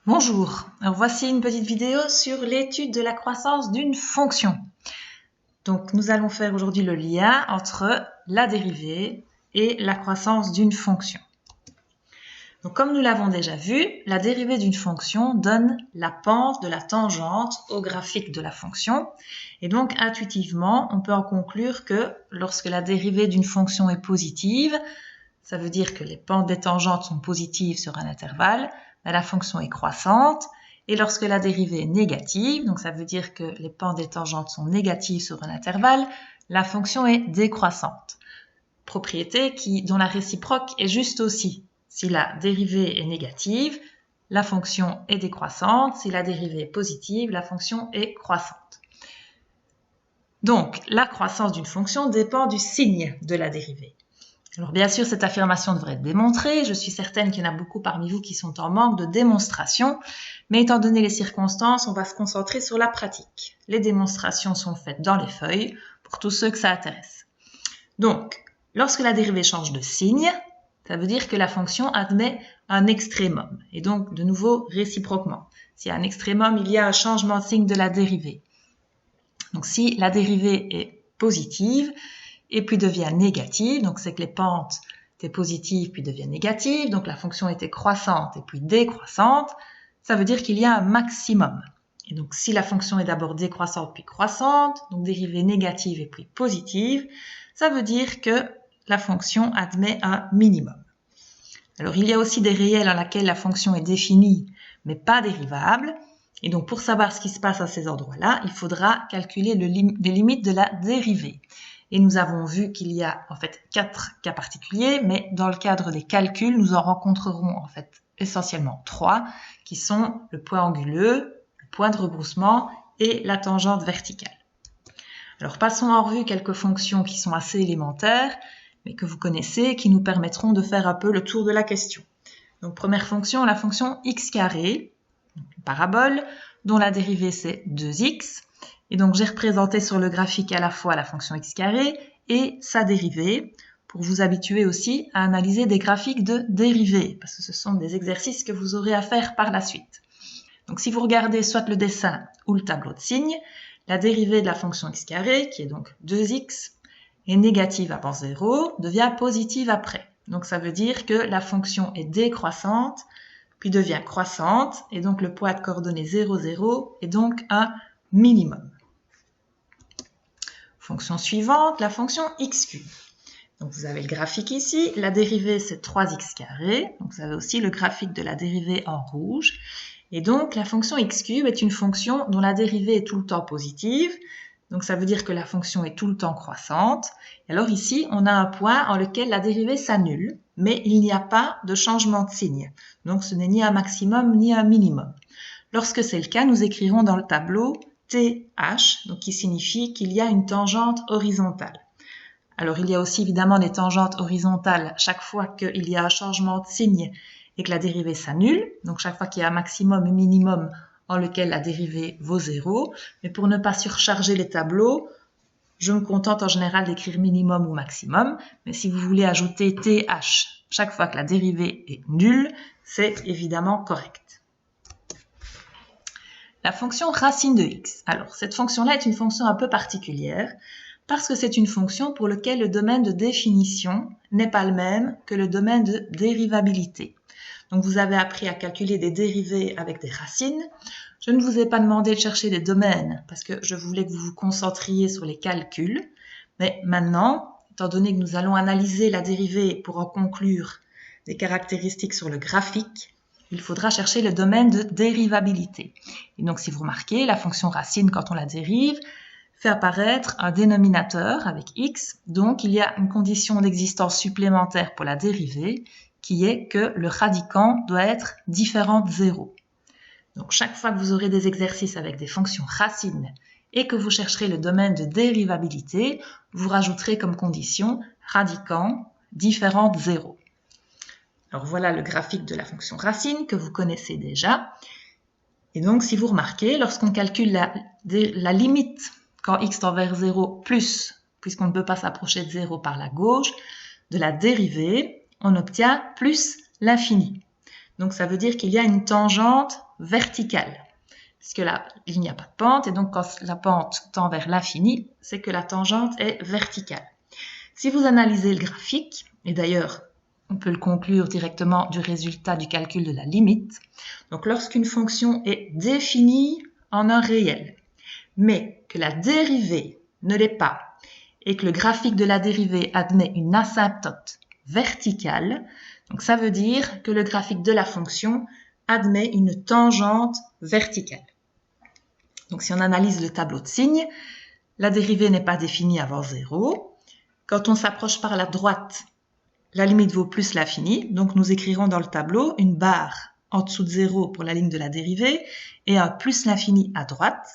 Bonjour, alors voici une petite vidéo sur l'étude de la croissance d'une fonction. Donc nous allons faire aujourd'hui le lien entre la dérivée et la croissance d'une fonction. Donc comme nous l'avons déjà vu, la dérivée d'une fonction donne la pente de la tangente au graphique de la fonction. Et donc intuitivement, on peut en conclure que lorsque la dérivée d'une fonction est positive, ça veut dire que les pentes des tangentes sont positives sur un intervalle, la fonction est croissante. Et lorsque la dérivée est négative, donc ça veut dire que les pentes des tangentes sont négatives sur un intervalle, la fonction est décroissante. Propriété dont la réciproque est juste aussi. Si la dérivée est négative, la fonction est décroissante. Si la dérivée est positive, la fonction est croissante. Donc, la croissance d'une fonction dépend du signe de la dérivée. Alors bien sûr, cette affirmation devrait être démontrée. Je suis certaine qu'il y en a beaucoup parmi vous qui sont en manque de démonstration. Mais étant donné les circonstances, on va se concentrer sur la pratique. Les démonstrations sont faites dans les feuilles pour tous ceux que ça intéresse. Donc, lorsque la dérivée change de signe, ça veut dire que la fonction admet un extrémum. Et donc, de nouveau, réciproquement. S'il y a un extrémum, il y a un changement de signe de la dérivée. Donc, si la dérivée est positive, et puis devient négative, donc c'est que les pentes étaient positives puis deviennent négatives, donc la fonction était croissante et puis décroissante, ça veut dire qu'il y a un maximum. Et donc si la fonction est d'abord décroissante puis croissante, donc dérivée négative et puis positive, ça veut dire que la fonction admet un minimum. Alors il y a aussi des réels dans lesquels la fonction est définie mais pas dérivable, et donc pour savoir ce qui se passe à ces endroits-là, il faudra calculer les limites de la dérivée. Et nous avons vu qu'il y a en fait 4 cas particuliers, mais dans le cadre des calculs, nous en rencontrerons en fait essentiellement 3, qui sont le point anguleux, le point de rebroussement et la tangente verticale. Alors passons en revue quelques fonctions qui sont assez élémentaires, mais que vous connaissez, qui nous permettront de faire un peu le tour de la question. Donc première fonction, la fonction x carré, une parabole, dont la dérivée c'est 2x. Et donc, j'ai représenté sur le graphique à la fois la fonction x carré et sa dérivée pour vous habituer aussi à analyser des graphiques de dérivée parce que ce sont des exercices que vous aurez à faire par la suite. Donc, si vous regardez soit le dessin ou le tableau de signes, la dérivée de la fonction x carré, qui est donc 2x, est négative avant 0, devient positive après. Donc, ça veut dire que la fonction est décroissante, puis devient croissante, et donc le poids de coordonnées 0, 0 est donc un minimum. Fonction suivante, la fonction x cube. Donc vous avez le graphique ici, la dérivée c'est 3x carré, donc vous avez aussi le graphique de la dérivée en rouge. Et donc la fonction x cube est une fonction dont la dérivée est tout le temps positive, donc ça veut dire que la fonction est tout le temps croissante. Et alors ici, on a un point en lequel la dérivée s'annule, mais il n'y a pas de changement de signe. Donc ce n'est ni un maximum ni un minimum. Lorsque c'est le cas, nous écrirons dans le tableau TH, donc qui signifie qu'il y a une tangente horizontale. Alors il y a aussi évidemment des tangentes horizontales chaque fois qu'il y a un changement de signe et que la dérivée s'annule, donc chaque fois qu'il y a un maximum et minimum en lequel la dérivée vaut 0, mais pour ne pas surcharger les tableaux, je me contente en général d'écrire minimum ou maximum, mais si vous voulez ajouter TH chaque fois que la dérivée est nulle, c'est évidemment correct. La fonction racine de x. Alors, cette fonction-là est une fonction un peu particulière parce que c'est une fonction pour laquelle le domaine de définition n'est pas le même que le domaine de dérivabilité. Donc, vous avez appris à calculer des dérivées avec des racines. Je ne vous ai pas demandé de chercher des domaines parce que je voulais que vous vous concentriez sur les calculs. Mais maintenant, étant donné que nous allons analyser la dérivée pour en conclure des caractéristiques sur le graphique, il faudra chercher le domaine de dérivabilité. Et donc, si vous remarquez, la fonction racine, quand on la dérive, fait apparaître un dénominateur avec x. Donc, il y a une condition d'existence supplémentaire pour la dérivée, qui est que le radicand doit être différent de 0. Donc, chaque fois que vous aurez des exercices avec des fonctions racines et que vous chercherez le domaine de dérivabilité, vous rajouterez comme condition radicand différent de 0. Alors voilà le graphique de la fonction racine que vous connaissez déjà. Et donc, si vous remarquez, lorsqu'on calcule la limite quand x tend vers 0 plus, puisqu'on ne peut pas s'approcher de 0 par la gauche, de la dérivée, on obtient plus l'infini. Donc, ça veut dire qu'il y a une tangente verticale, puisque là, il n'y a pas de pente, et donc quand la pente tend vers l'infini, c'est que la tangente est verticale. Si vous analysez le graphique, et d'ailleurs, on peut le conclure directement du résultat du calcul de la limite, donc lorsqu'une fonction est définie en un réel, mais que la dérivée ne l'est pas, et que le graphique de la dérivée admet une asymptote verticale, donc ça veut dire que le graphique de la fonction admet une tangente verticale. Donc si on analyse le tableau de signes, la dérivée n'est pas définie avant 0. Quand on s'approche par la droite, la limite vaut plus l'infini, donc nous écrirons dans le tableau une barre en dessous de 0 pour la ligne de la dérivée et un plus l'infini à droite.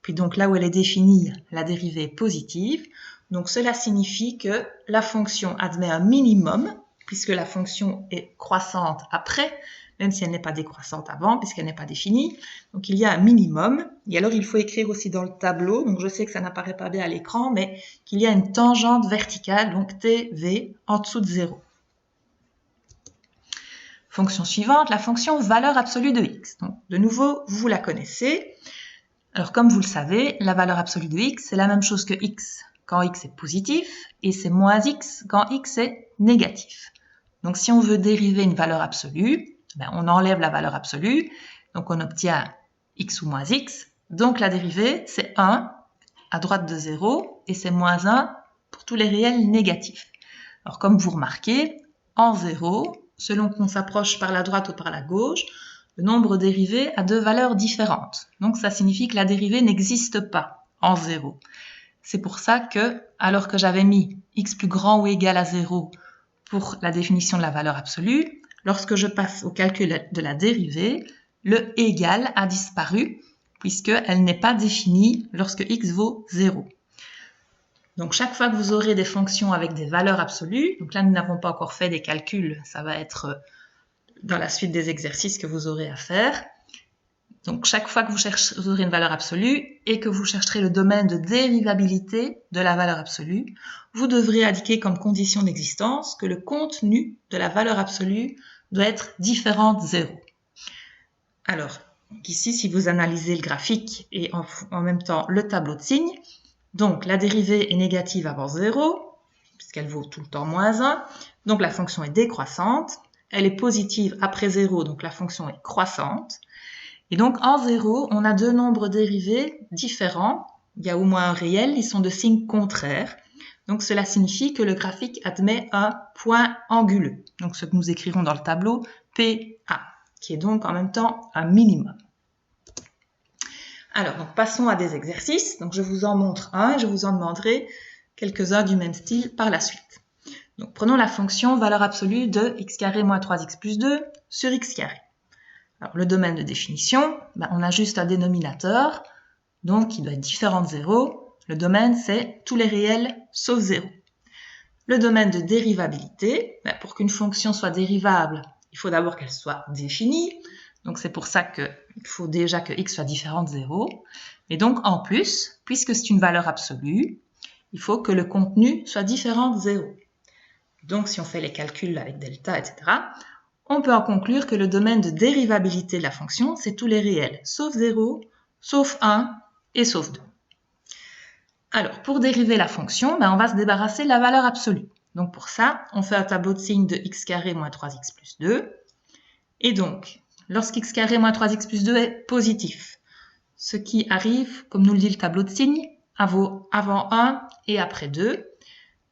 Puis donc là où elle est définie, la dérivée est positive. Donc cela signifie que la fonction admet un minimum, puisque la fonction est croissante après, même si elle n'est pas décroissante avant, puisqu'elle n'est pas définie. Donc il y a un minimum. Et alors il faut écrire aussi dans le tableau, donc je sais que ça n'apparaît pas bien à l'écran, mais qu'il y a une tangente verticale, donc TV, en dessous de 0. Fonction suivante, la fonction valeur absolue de x. Donc de nouveau, vous la connaissez. Alors comme vous le savez, la valeur absolue de x, c'est la même chose que x quand x est positif, et c'est moins x quand x est négatif. Donc si on veut dériver une valeur absolue, on enlève la valeur absolue, donc on obtient x ou moins x, donc la dérivée c'est 1 à droite de 0, et c'est moins 1 pour tous les réels négatifs. Alors comme vous remarquez, en 0, selon qu'on s'approche par la droite ou par la gauche, le nombre dérivé a deux valeurs différentes. Donc ça signifie que la dérivée n'existe pas en 0. C'est pour ça que, alors que j'avais mis x plus grand ou égal à 0 pour la définition de la valeur absolue, lorsque je passe au calcul de la dérivée, le égal a disparu puisqu'elle n'est pas définie lorsque x vaut 0. Donc chaque fois que vous aurez des fonctions avec des valeurs absolues, donc là nous n'avons pas encore fait des calculs, ça va être dans la suite des exercices que vous aurez à faire. Donc chaque fois que vous aurez une valeur absolue et que vous chercherez le domaine de dérivabilité de la valeur absolue, vous devrez indiquer comme condition d'existence que le contenu de la valeur absolue doit être différent de 0. Alors, ici, si vous analysez le graphique et en même temps le tableau de signes, donc la dérivée est négative avant 0, puisqu'elle vaut tout le temps moins 1, donc la fonction est décroissante. Elle est positive après 0, donc la fonction est croissante. Et donc en 0, on a deux nombres dérivés différents. Il y a au moins un réel, ils sont de signe contraire. Donc cela signifie que le graphique admet un point anguleux. Donc ce que nous écrirons dans le tableau, PA, qui est donc en même temps un minimum. Alors, donc passons à des exercices. Donc je vous en montre un et je vous en demanderai quelques-uns du même style par la suite. Donc prenons la fonction valeur absolue de x carré moins 3x plus 2 sur x carré. Alors le domaine de définition, on a juste un dénominateur, donc qui doit être différent de 0. Le domaine, c'est tous les réels sauf 0. Le domaine de dérivabilité, pour qu'une fonction soit dérivable, il faut d'abord qu'elle soit définie. Donc c'est pour ça qu'il faut déjà que x soit différent de 0. Et donc en plus, puisque c'est une valeur absolue, il faut que le contenu soit différent de 0. Donc si on fait les calculs avec delta, etc., on peut en conclure que le domaine de dérivabilité de la fonction, c'est tous les réels, sauf 0, sauf 1 et sauf 2. Alors, pour dériver la fonction, on va se débarrasser de la valeur absolue. Donc pour ça, on fait un tableau de signes de x carré moins 3x plus 2. Et donc, lorsqu'x carré moins 3x plus 2 est positif, ce qui arrive, comme nous le dit le tableau de signes, vaut avant 1 et après 2.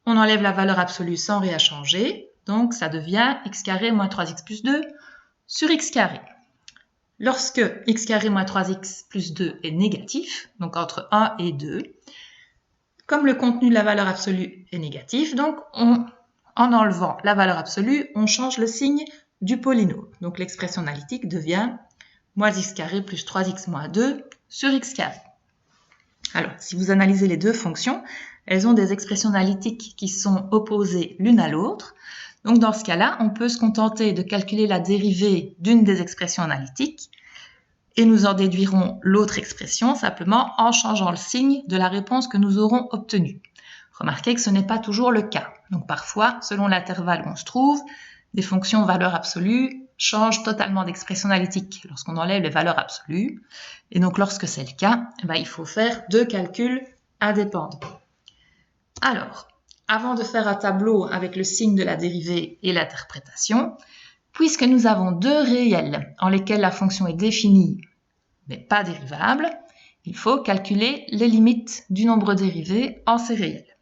On enlève la valeur absolue sans rien changer. Donc, ça devient x carré moins 3x plus 2 sur x carré. Lorsque x carré moins 3x plus 2 est négatif, donc entre 1 et 2, comme le contenu de la valeur absolue est négatif, donc en enlevant la valeur absolue, on change le signe du polynôme. Donc l'expression analytique devient moins x carré plus 3x moins 2 sur x carré. Alors, si vous analysez les deux fonctions, elles ont des expressions analytiques qui sont opposées l'une à l'autre. Donc dans ce cas-là, on peut se contenter de calculer la dérivée d'une des expressions analytiques et nous en déduirons l'autre expression simplement en changeant le signe de la réponse que nous aurons obtenue. Remarquez que ce n'est pas toujours le cas. Donc parfois, selon l'intervalle où on se trouve, des fonctions valeur absolue change totalement d'expression analytique lorsqu'on enlève les valeurs absolues. Et donc, lorsque c'est le cas, il faut faire 2 calculs indépendants. Alors, avant de faire un tableau avec le signe de la dérivée et l'interprétation, puisque nous avons 2 réels en lesquels la fonction est définie mais pas dérivable, il faut calculer les limites du nombre dérivé en ces réels.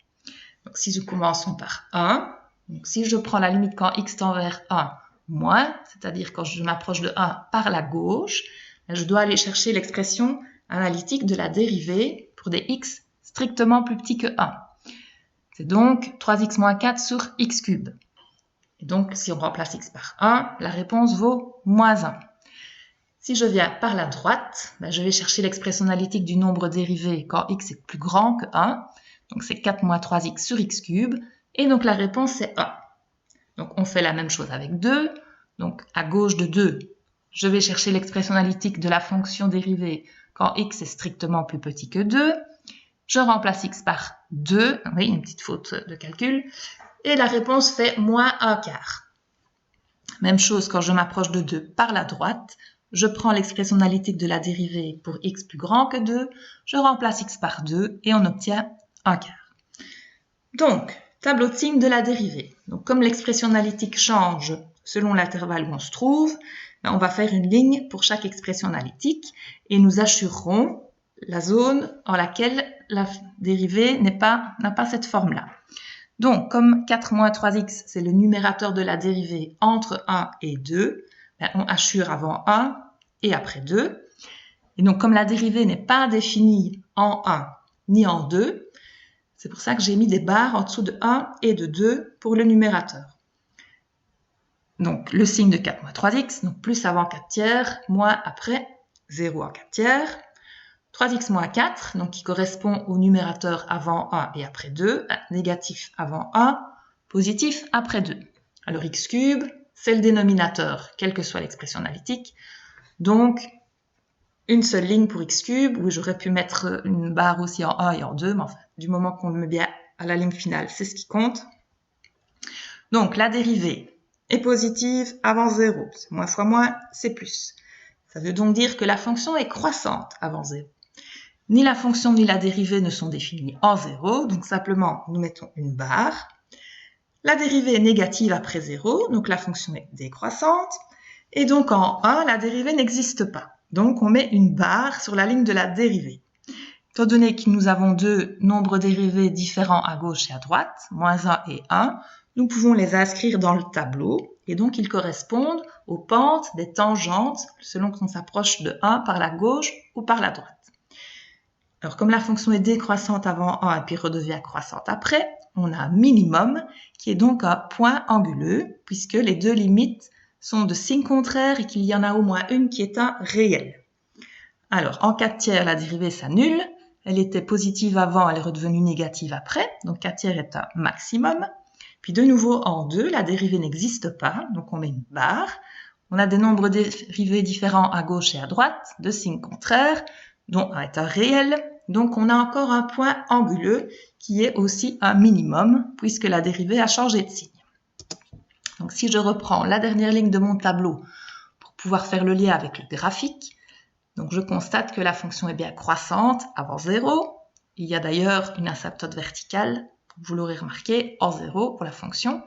Donc, si nous commençons par 1, donc si je prends la limite quand x tend vers 1 moins, c'est-à-dire quand je m'approche de 1 par la gauche, je dois aller chercher l'expression analytique de la dérivée pour des x strictement plus petits que 1. C'est donc 3x moins 4 sur x cube. Et donc, si on remplace x par 1, la réponse vaut moins 1. Si je viens par la droite, je vais chercher l'expression analytique du nombre dérivé quand x est plus grand que 1. Donc, c'est 4 moins 3x sur x cube. Et donc, la réponse, c'est 1. Donc, on fait la même chose avec 2. Donc, à gauche de 2, je vais chercher l'expression analytique de la fonction dérivée quand x est strictement plus petit que 2. Je remplace x par 2. Oui, une petite faute de calcul. Et la réponse fait moins 1 quart. Même chose quand je m'approche de 2 par la droite. Je prends l'expression analytique de la dérivée pour x plus grand que 2, je remplace x par 2 et on obtient 1 quart. Donc, tableau de signes de la dérivée. Donc, comme l'expression analytique change selon l'intervalle où on se trouve, on va faire une ligne pour chaque expression analytique et nous assurerons la zone en laquelle la dérivée n'a pas cette forme-là. Donc, comme 4 moins 3x, c'est le numérateur de la dérivée entre 1 et 2, on assure avant 1 et après 2. Et donc, comme la dérivée n'est pas définie en 1 ni en 2, c'est pour ça que j'ai mis des barres en dessous de 1 et de 2 pour le numérateur. Donc, le signe de 4 moins 3x, donc plus avant 4 tiers, moins après 0 en 4 tiers. 3x moins 4, donc qui correspond au numérateur avant 1 et après 2, négatif avant 1, positif après 2. Alors, x cube, c'est le dénominateur, quelle que soit l'expression analytique. Donc, une seule ligne pour x cube. Oui, j'aurais pu mettre une barre aussi en 1 et en 2, mais enfin, du moment qu'on le met bien à la ligne finale, c'est ce qui compte. Donc, la dérivée est positive avant 0. C'est moins fois moins, c'est plus. Ça veut donc dire que la fonction est croissante avant 0. Ni la fonction ni la dérivée ne sont définies en 0, donc simplement, nous mettons une barre. La dérivée est négative après 0, donc la fonction est décroissante. Et donc en 1, la dérivée n'existe pas. Donc on met une barre sur la ligne de la dérivée. Étant donné que nous avons 2 nombres dérivés différents à gauche et à droite, moins 1 et 1, nous pouvons les inscrire dans le tableau. Et donc ils correspondent aux pentes des tangentes selon qu'on s'approche de 1 par la gauche ou par la droite. Alors comme la fonction est décroissante avant 1 et puis redevient croissante après, on a un minimum qui est donc un point anguleux puisque les 2 limites sont de signe contraire et qu'il y en a au moins une qui est un réel. Alors en 4 tiers, la dérivée s'annule. Elle était positive avant, elle est redevenue négative après. Donc 4 tiers est un maximum. Puis de nouveau en 2, la dérivée n'existe pas. Donc on met une barre. On a des nombres dérivés différents à gauche et à droite, de signe contraire, dont un est un réel. Donc, on a encore un point anguleux qui est aussi un minimum puisque la dérivée a changé de signe. Donc, si je reprends la dernière ligne de mon tableau pour pouvoir faire le lien avec le graphique, donc je constate que la fonction est bien croissante avant 0. Il y a d'ailleurs une asymptote verticale, vous l'aurez remarqué, en 0 pour la fonction.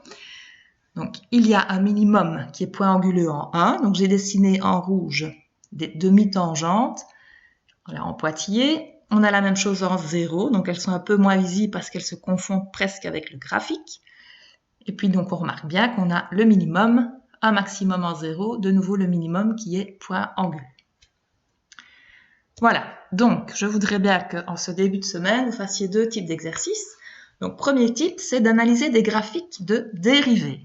Donc, il y a un minimum qui est point anguleux en 1. Donc, j'ai dessiné en rouge des demi-tangentes. Voilà, en pointillé. On a la même chose en 0, donc elles sont un peu moins visibles parce qu'elles se confondent presque avec le graphique. Et puis donc on remarque bien qu'on a le minimum, un maximum en 0, de nouveau le minimum qui est point anguleux. Voilà, donc je voudrais bien qu'en ce début de semaine, vous fassiez 2 types d'exercices. Donc premier type, c'est d'analyser des graphiques de dérivées.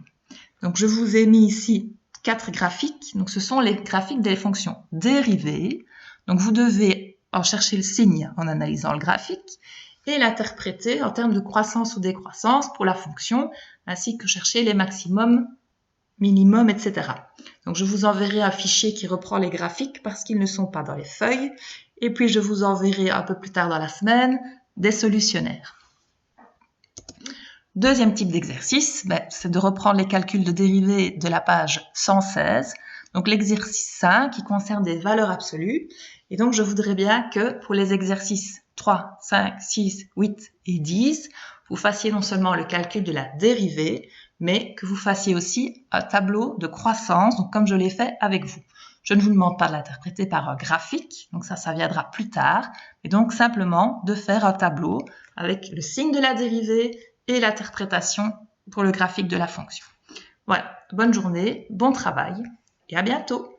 Donc je vous ai mis ici 4 graphiques, donc ce sont les graphiques des fonctions dérivées. Donc vous devez en chercher le signe en analysant le graphique et l'interpréter en termes de croissance ou décroissance pour la fonction, ainsi que chercher les maximums, minimums, etc. Donc je vous enverrai un fichier qui reprend les graphiques parce qu'ils ne sont pas dans les feuilles. Et puis je vous enverrai un peu plus tard dans la semaine des solutionnaires. Deuxième type d'exercice, c'est de reprendre les calculs de dérivée de la page 116. Donc l'exercice 5 qui concerne des valeurs absolues. Et donc je voudrais bien que pour les exercices 3, 5, 6, 8 et 10, vous fassiez non seulement le calcul de la dérivée, mais que vous fassiez aussi un tableau de croissance, donc comme je l'ai fait avec vous. Je ne vous demande pas de l'interpréter par un graphique, donc ça viendra plus tard, mais donc simplement de faire un tableau avec le signe de la dérivée et l'interprétation pour le graphique de la fonction. Voilà, bonne journée, bon travail et à bientôt!